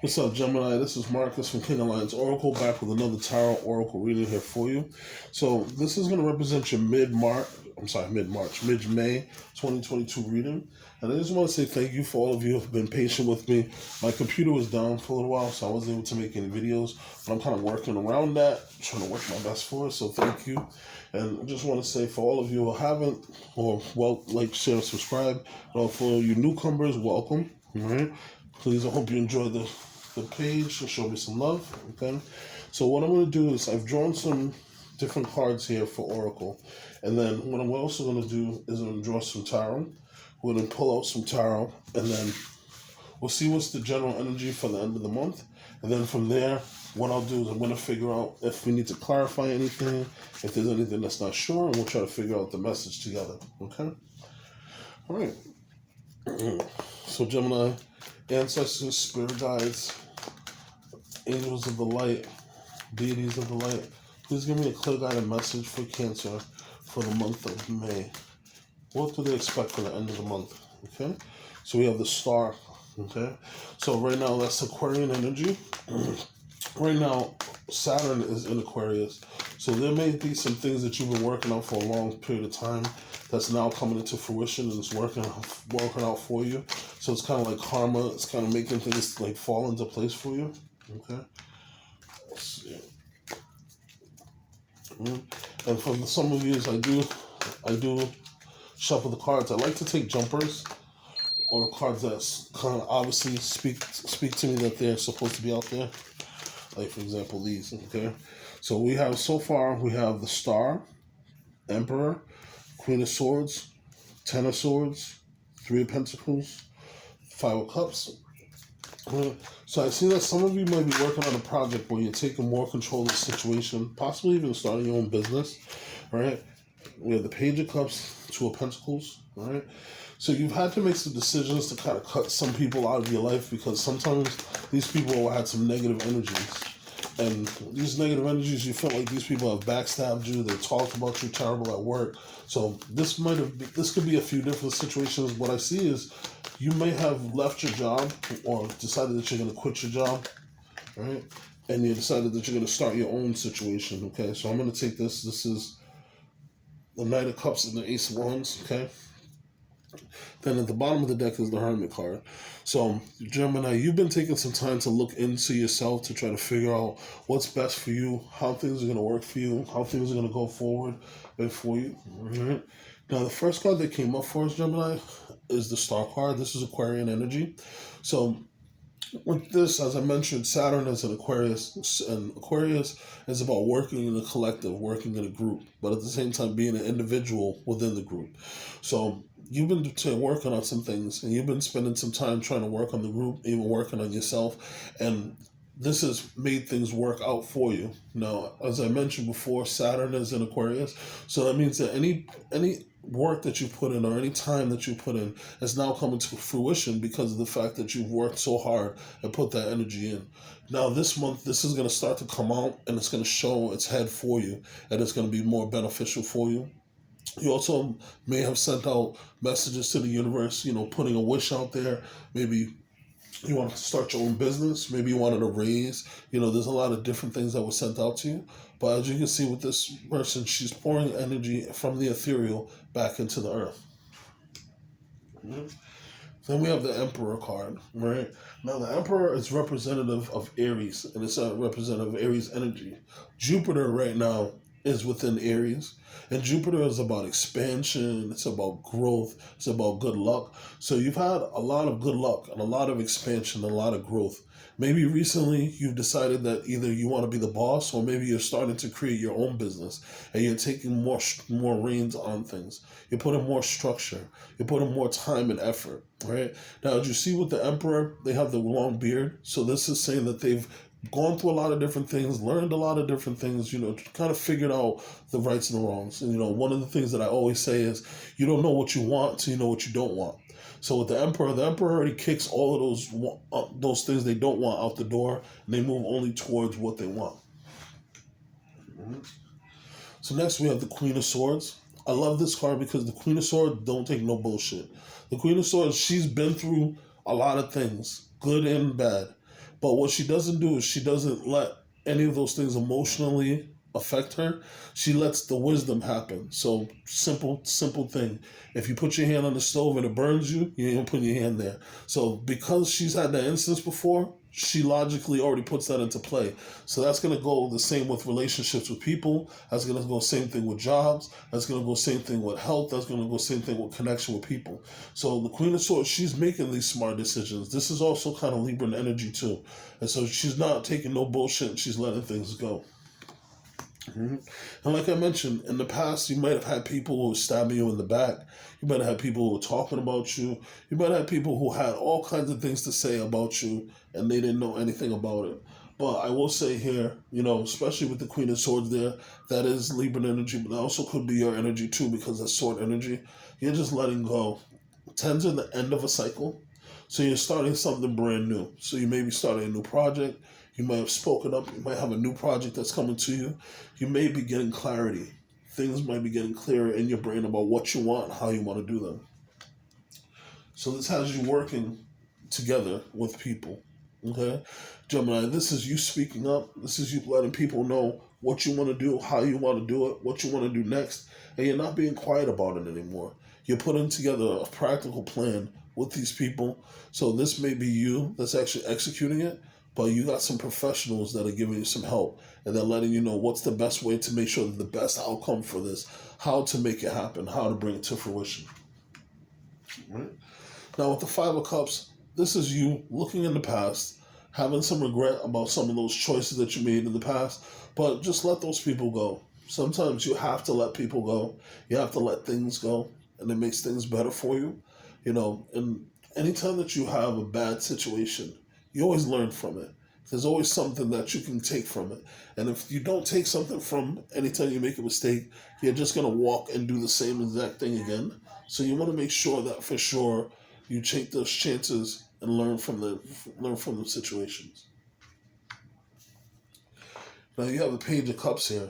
What's up, Gemini? This is Marcus from King Alliance Oracle, back with another Tarot Oracle reading here for you. So this is going to represent your mid-May 2022 reading. And I just want to say thank you for all of you who have been patient with me. My computer was down for a little while, so I wasn't able to make any videos. But I'm kind of working around that, trying to work my best for it. So thank you. And I just want to say for all of you who haven't, or like, share, subscribe. And for you newcomers, welcome. All right. Please, I hope you enjoy the page and show me some love. Okay. So what I'm going to do is I've drawn some different cards here for Oracle. And then what I'm also going to do is I'm going to draw some tarot. We're going to pull out some tarot. And then we'll see what's the general energy for the end of the month. And then from there, what I'll do is I'm going to figure out if we need to clarify anything, if there's anything that's not sure, and we'll try to figure out the message together. Okay? All right. So Gemini, ancestors, spirit guides, angels of the light, deities of the light, please give me a clear guided message for Cancer for the month of May. What do they expect for the end of the month? Okay, so we have the star. Okay, so right now that's Aquarian energy. Right now, Saturn is in Aquarius, so there may be some things that you've been working on for a long period of time that's now coming into fruition and it's working out for you. So it's kind of like karma. It's kind of making things like fall into place for you. Okay. Let's see. And for some of you, I do shuffle the cards. I like to take jumpers or cards that kind of obviously speak to me that they're supposed to be out there. Like for example, these. Okay. So we have the Star, Emperor, Queen of Swords, Ten of Swords, Three of Pentacles, Five of Cups. So I see that some of you might be working on a project where you're taking more control of the situation, possibly even starting your own business, right? We have the Page of Cups, Two of Pentacles, right? So you've had to make some decisions to kind of cut some people out of your life because sometimes these people had some negative energies. And these negative energies, you feel like these people have backstabbed you, they talked about you terrible at work. So this could be a few different situations. What I see is you may have left your job or decided that you're going to quit your job, right? And you decided that you're going to start your own situation, okay? So I'm going to take this. This is the Knight of Cups and the Ace of Wands, okay? Then at the bottom of the deck is the Hermit card. So, Gemini, you've been taking some time to look into yourself to try to figure out what's best for you, how things are going to work for you, how things are going to go forward for you. Right? Now, the first card that came up for us, Gemini, is the Star card. This is Aquarian energy. So, with this, as I mentioned, Saturn is an Aquarius, and Aquarius is about working in a collective, working in a group, but at the same time being an individual within the group. So you've been working on some things, and you've been spending some time trying to work on the group, even working on yourself, and this has made things work out for you. Now, as I mentioned before, Saturn is in Aquarius, so that means that any work that you put in or any time that you put in is now coming to fruition because of the fact that you've worked so hard and put that energy in. Now this month, this is going to start to come out and it's going to show its head for you, and it's going to be more beneficial for you. You also may have sent out messages to the universe, putting a wish out there. Maybe you wanted to start your own business. Maybe you wanted a raise. There's a lot of different things that were sent out to you. But as you can see with this person, she's pouring energy from the ethereal back into the earth. Mm-hmm. Then we have the Emperor card, right? Now the Emperor is representative of Aries, and it's a representative of Aries energy. Jupiter right now is within Aries, and Jupiter is about expansion, it's about growth, it's about good luck. So you've had a lot of good luck and a lot of expansion, a lot of growth. Maybe recently you've decided that either you want to be the boss or maybe you're starting to create your own business and you're taking more reins on things. You're putting more structure. You're putting more time and effort, right? Now, as you see with the Emperor, they have the long beard. So this is saying that they've gone through a lot of different things, learned a lot of different things, kind of figured out the rights and the wrongs. And, one of the things that I always say is you don't know what you want till you know what you don't want. So with the Emperor already kicks all of those things they don't want out the door, and they move only towards what they want. Mm-hmm. So next we have the Queen of Swords. I love this card because the Queen of Swords don't take no bullshit. The Queen of Swords, she's been through a lot of things, good and bad. But what she doesn't do is she doesn't let any of those things emotionally affect her. She lets the wisdom happen. So simple thing. If you put your hand on the stove and it burns you, you ain't putting your hand there. So because she's had that instance before, she logically already puts that into play. So that's going to go the same with relationships with people. That's going to go same thing with jobs. That's going to go same thing with health. That's going to go same thing with connection with people. So the Queen of Swords, she's making these smart decisions. This is also kind of Libran energy too. And so she's not taking no bullshit and she's letting things go. Mm-hmm. And like I mentioned, in the past, you might have had people who were stabbing you in the back. You might have had people who were talking about you. You might have had people who had all kinds of things to say about you, and they didn't know anything about it. But I will say here, especially with the Queen of Swords there, that is Libra energy, but that also could be your energy too, because that's sword energy. You're just letting go. Tens are the end of a cycle. So you're starting something brand new. So you may be starting a new project. You might have spoken up. You might have a new project that's coming to you. You may be getting clarity. Things might be getting clearer in your brain about what you want and how you want to do them. So this has you working together with people. Okay? Gemini, this is you speaking up. This is you letting people know what you want to do, how you want to do it, what you want to do next. And you're not being quiet about it anymore. You're putting together a practical plan with these people. So this may be you that's actually executing it, but you got some professionals that are giving you some help, and they're letting you know what's the best way to make sure that the best outcome for this, how to make it happen, how to bring it to fruition. Right? Now with the Five of Cups, this is you looking in the past, having some regret about some of those choices that you made in the past, but just let those people go. Sometimes you have to let people go. You have to let things go, and it makes things better for you. And anytime that you have a bad situation, you always learn from it. There's always something that you can take from it. And if you don't take something from anytime you make a mistake, you're just going to walk and do the same exact thing again. So you want to make sure that for sure you take those chances and learn from the situations. Now you have the Page of Cups here.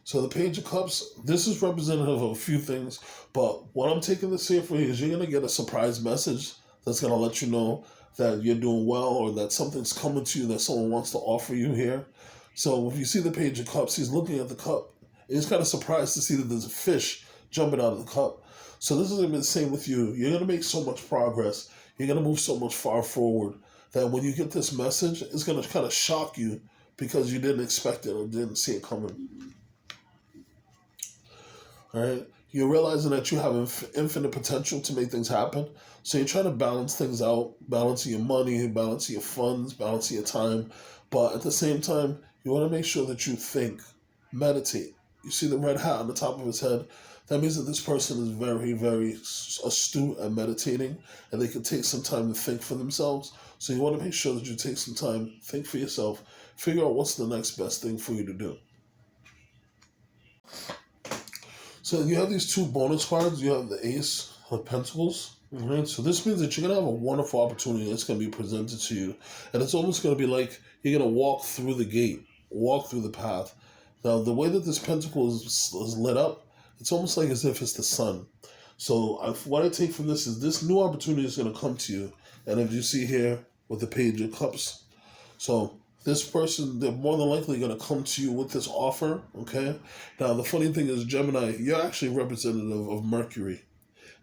So the Page of Cups, this is representative of a few things, but what I'm taking this here for you is you're going to get a surprise message that's going to let you know that you're doing well, or that something's coming to you that someone wants to offer you here. So if you see the Page of Cups, he's looking at the cup. And he's kind of surprised to see that there's a fish jumping out of the cup. So this is going to be the same with you. You're going to make so much progress. You're going to move so much far forward that when you get this message, it's going to kind of shock you because you didn't expect it or didn't see it coming. All right? You're realizing that you have infinite potential to make things happen. So you're trying to balance things out, balancing your money, balancing your funds, balancing your time. But at the same time, you want to make sure that you think, meditate. You see the red hat on the top of his head? That means that this person is very, very astute at meditating, and they can take some time to think for themselves. So you want to make sure that you take some time, think for yourself, figure out what's the next best thing for you to do. So you have these two bonus cards. You have the Ace of Pentacles. Right? So this means that you're going to have a wonderful opportunity that's going to be presented to you. And it's almost going to be like you're going to walk through the gate, walk through the path. Now, the way that this pentacle is lit up, it's almost like as if it's the sun. So what I take from this is this new opportunity is going to come to you. And if you see here with the Page of Cups, so this person, they're more than likely going to come to you with this offer, okay? Now, the funny thing is, Gemini, you're actually representative of Mercury.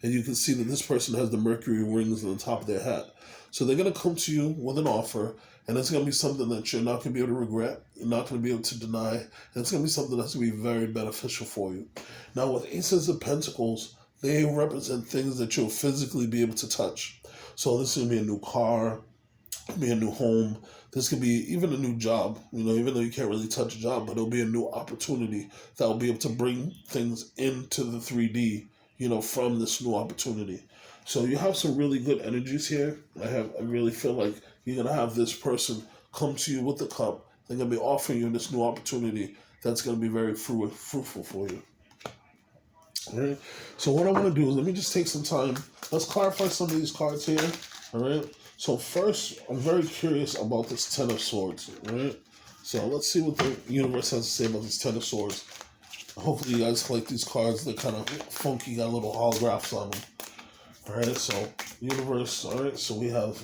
And you can see that this person has the Mercury rings on the top of their hat. So they're going to come to you with an offer, and it's going to be something that you're not going to be able to regret. You're not going to be able to deny. And it's going to be something that's going to be very beneficial for you. Now, with Aces of Pentacles, they represent things that you'll physically be able to touch. So this is going to be a new car, be a new home. This could be even a new job, even though you can't really touch a job, but it'll be a new opportunity that will be able to bring things into the 3D, from this new opportunity. So you have some really good energies here. I really feel like you're going to have this person come to you with the cup. They're going to be offering you this new opportunity that's going to be very fruitful for you. All right. So what I want to do is let me just take some time. Let's clarify some of these cards here. All right. So first, I'm very curious about this Ten of Swords. All right. So let's see what the universe has to say about this Ten of Swords. Hopefully you guys like these cards. They're kind of funky, got little holographs on them. All right, so universe. All right, so we have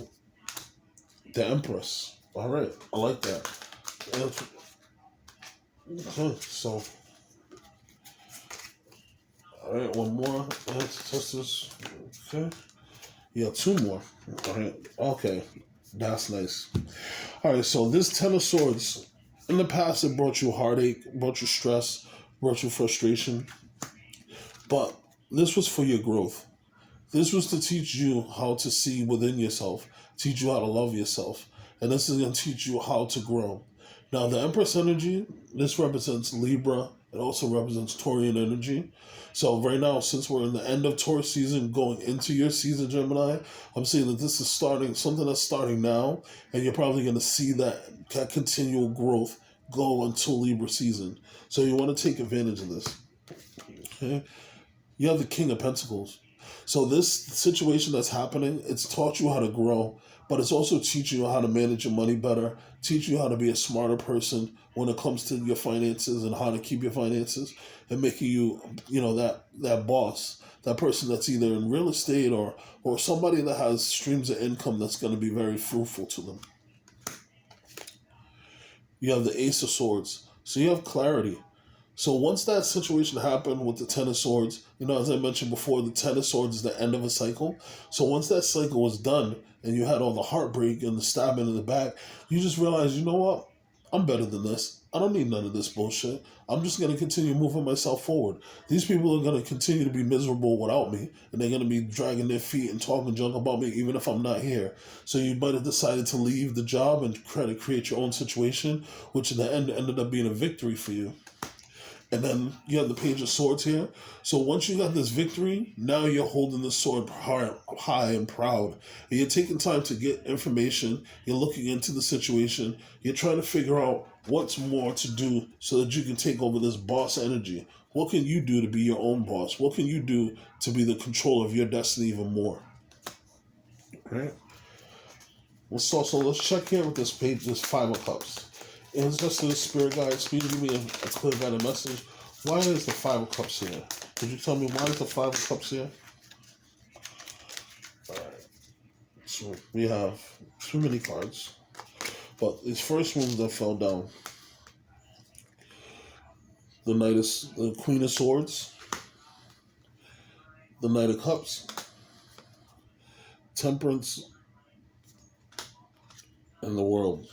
the Empress. All right, I like that. Okay, so, all right, one more. Let's test this. Okay. Yeah, two more. All right. Okay. That's nice. All right, so this Ten of Swords, in the past, it brought you heartache, brought you stress, brought you frustration, but this was for your growth. This was to teach you how to see within yourself, teach you how to love yourself, and this is going to teach you how to grow. Now, the Empress energy, this represents Libra. It also represents Taurian energy. So right now, since we're in the end of Taurus season, going into your season, Gemini, I'm saying that this is starting, something that's starting now, and you're probably going to see that continual growth go until Libra season. So you want to take advantage of this. Okay? You have the King of Pentacles. So this situation that's happening, it's taught you how to grow, but it's also teaching you how to manage your money better, teach you how to be a smarter person when it comes to your finances and how to keep your finances, and making you, that boss, that person that's either in real estate or somebody that has streams of income that's going to be very fruitful to them. You have the Ace of Swords. So you have clarity. So once that situation happened with the Ten of Swords, as I mentioned before, the Ten of Swords is the end of a cycle. So once that cycle was done and you had all the heartbreak and the stabbing in the back, you just realized, you know what? I'm better than this. I don't need none of this bullshit. I'm just going to continue moving myself forward. These people are going to continue to be miserable without me, and they're going to be dragging their feet and talking junk about me even if I'm not here. So you might have decided to leave the job and try to create your own situation, which in the end ended up being a victory for you. And then you have the Page of Swords here. So once you got this victory, now you're holding the sword high and proud. And you're taking time to get information. You're looking into the situation. You're trying to figure out what's more to do so that you can take over this boss energy. What can you do to be your own boss? What can you do to be the control of your destiny even more? All right. Let's check here with this page, this Five of Cups. And it's just the Spirit Guides. Can you give me a clear guided message? Why is the Five of Cups here? Could you tell me why is the Five of Cups here? Alright. So we have too many cards. But these first ones that fell down. The Queen of Swords. The Knight of Cups. Temperance. And the World.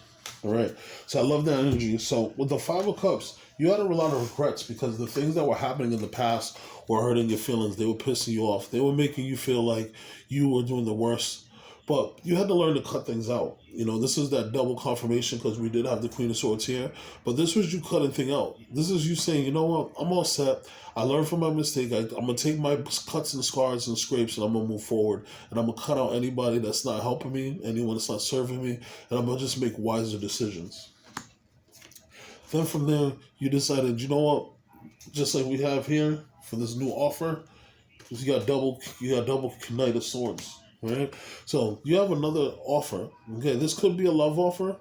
All right. So I love that energy. So with the Five of Cups, you had a lot of regrets because the things that were happening in the past were hurting your feelings. They were pissing you off. They were making you feel like you were doing the worst. But you had to learn to cut things out. This is that double confirmation because we did have the Queen of Swords here. But this was you cutting things out. This is you saying, you know what? I'm all set. I learned from my mistake. I'm going to take my cuts and scars and scrapes and I'm going to move forward. And I'm going to cut out anybody that's not helping me, anyone that's not serving me. And I'm going to just make wiser decisions. Then from there, you decided, you know what? Just like we have here for this new offer, you got double Knight of Swords. Right? So you have another offer. Okay, this could be a love offer,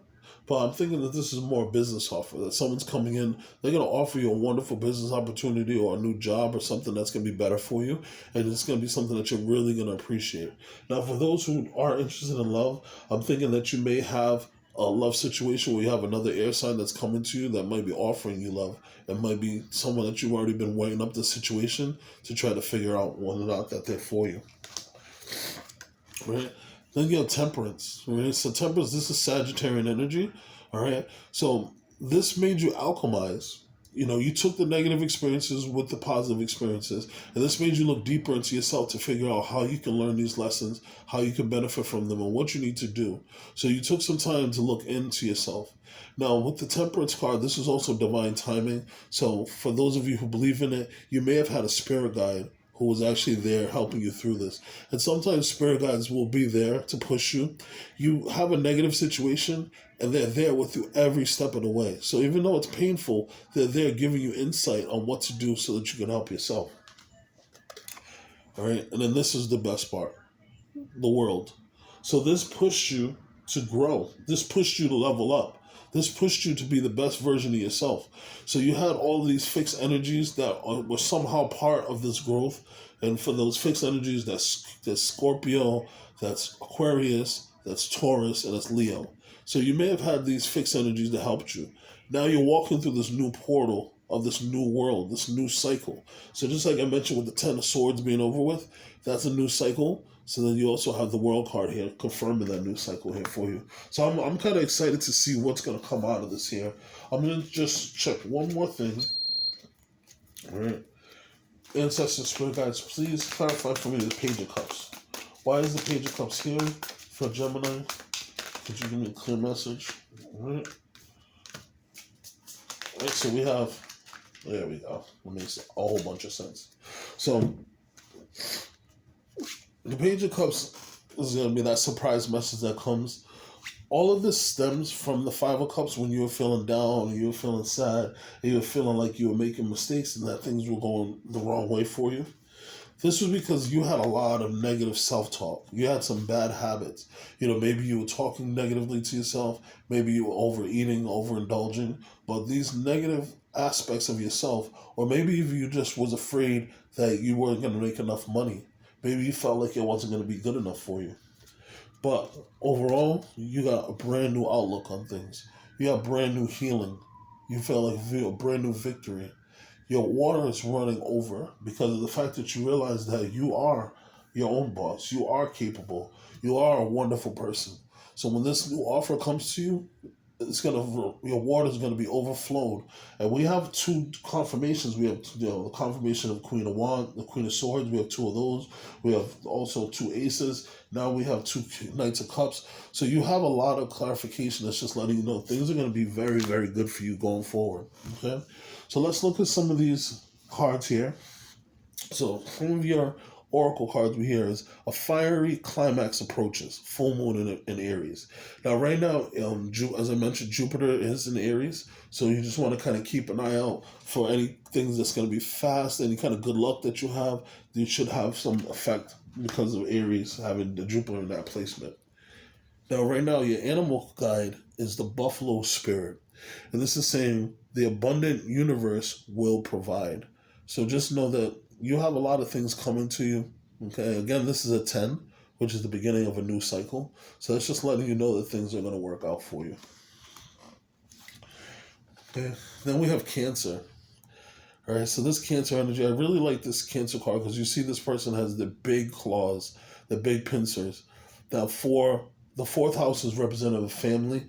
but I'm thinking that this is more a business offer. That someone's coming in, they're going to offer you a wonderful business opportunity or a new job or something that's going to be better for you, and it's going to be something that you're really going to appreciate. Now, for those who are interested in love, I'm thinking that you may have a love situation where you have another air sign that's coming to you that might be offering you love. It might be someone that you've already been weighing up the situation to try to figure out whether or not that they're for you. Right? Then you have Temperance. Right? So Temperance, this is Sagittarian energy. All right. So this made you alchemize. You took the negative experiences with the positive experiences, and this made you look deeper into yourself to figure out how you can learn these lessons, how you can benefit from them, and what you need to do. So you took some time to look into yourself. Now, with the Temperance card, this is also divine timing. So for those of you who believe in it, you may have had a spirit guide who was actually there helping you through this. And sometimes spirit guides will be there to push you. You have a negative situation, and they're there with you every step of the way. So even though it's painful, they're there giving you insight on what to do so that you can help yourself. All right, and then this is the best part, the World. So this pushed you to grow. This pushed you to level up. This pushed you to be the best version of yourself. So you had all these fixed energies that were somehow part of this growth. And for those fixed energies, that's Scorpio, that's Aquarius, that's Taurus, and that's Leo. So you may have had these fixed energies that helped you. Now you're walking through this new portal of this new world, this new cycle. So just like I mentioned with the Ten of Swords being over with, that's a new cycle. So then you also have the World card here confirming that new cycle here for you. So I'm kind of excited to see what's going to come out of this here. I'm going to just check one more thing. All right. Ancestors, Spirit Guides, please clarify for me the Page of Cups. Why is the Page of Cups here for Gemini? Could you give me a clear message? All right. All right, so we have, there we go. That makes a whole bunch of sense. So, the Page of Cups is going to be that surprise message that comes. All of this stems from the Five of Cups when you were feeling down, and you were feeling sad, and you were feeling like you were making mistakes and that things were going the wrong way for you. This was because you had a lot of negative self-talk. You had some bad habits. Maybe you were talking negatively to yourself. Maybe you were overeating, overindulging. But these negative aspects of yourself, or maybe if you just was afraid that you weren't going to make enough money. Maybe you felt like it wasn't going to be good enough for you. But overall, you got a brand new outlook on things. You got brand new healing. You felt like a brand new victory. Your water is running over because of the fact that you realize that you are your own boss. You are capable. You are a wonderful person. So when this new offer comes to you, your water is gonna be overflowed. And we have two confirmations. We have the confirmation of Queen of Wands, the Queen of Swords. We have two of those. We have also two Aces. Now we have two Knights of Cups. So you have a lot of clarification that's just letting you know things are gonna be very, very good for you going forward. Okay. So let's look at some of these cards here. So some of your oracle cards we hear is a fiery climax approaches, full moon in Aries. Now, right now, as I mentioned, Jupiter is in Aries, so you just want to kind of keep an eye out for any things that's going to be fast, any kind of good luck that you have. You should have some effect because of Aries having the Jupiter in that placement. Now, right now, your animal guide is the buffalo spirit. And this is saying the abundant universe will provide. So just know that you have a lot of things coming to you. Okay, again, this is a 10, which is the beginning of a new cycle. So it's just letting you know that things are going to work out for you. Okay, then we have Cancer. All right, so this Cancer energy, I really like this Cancer card because you see this person has the big claws, the big pincers. Now, the fourth house is representative of family,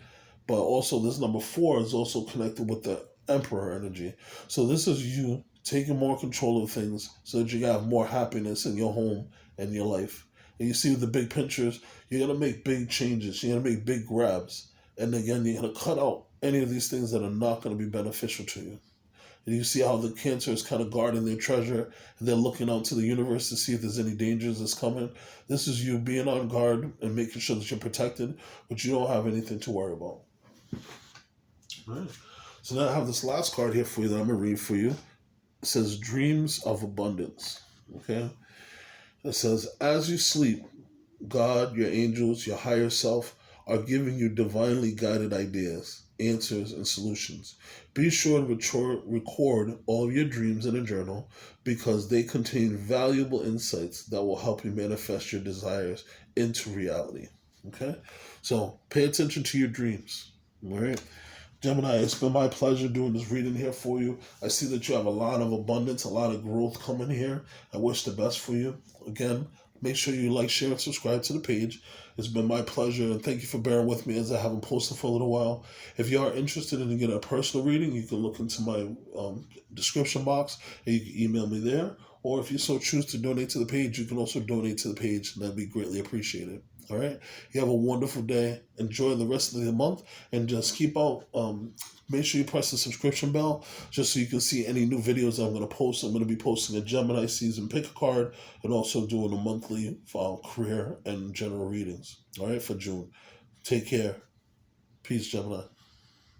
but also this number 4 is also connected with the Emperor energy. So this is you taking more control of things so that you have more happiness in your home and your life. And you see with the big pinchers, you're going to make big changes. You're going to make big grabs. And again, you're going to cut out any of these things that are not going to be beneficial to you. And you see how the Cancer is kind of guarding their treasure, and they're looking out to the universe to see if there's any dangers that's coming. This is you being on guard and making sure that you're protected, but you don't have anything to worry about. All right. So now I have this last card here for you that I'm going to read for you. It says Dreams of Abundance. Okay? It says, as you sleep, God, your angels, your higher self are giving you divinely guided ideas, answers, and solutions. Be sure to record all of your dreams in a journal because they contain valuable insights that will help you manifest your desires into reality. Okay? So pay attention to your dreams. All right? Gemini, it's been my pleasure doing this reading here for you. I see that you have a lot of abundance, a lot of growth coming here. I wish the best for you. Again, make sure you like, share, and subscribe to the page. It's been my pleasure, and thank you for bearing with me as I haven't posted for a little while. If you are interested in getting a personal reading, you can look into my description box, and you can email me there. Or if you so choose to donate to the page, you can also donate to the page, and that'd be greatly appreciated. All right. You have a wonderful day. Enjoy the rest of the month, and just keep out. Make sure you press the subscription bell just so you can see any new videos I'm going to post. I'm going to be posting a Gemini season pick a card and also doing a monthly career and general readings. All right, for June. Take care. Peace, Gemini.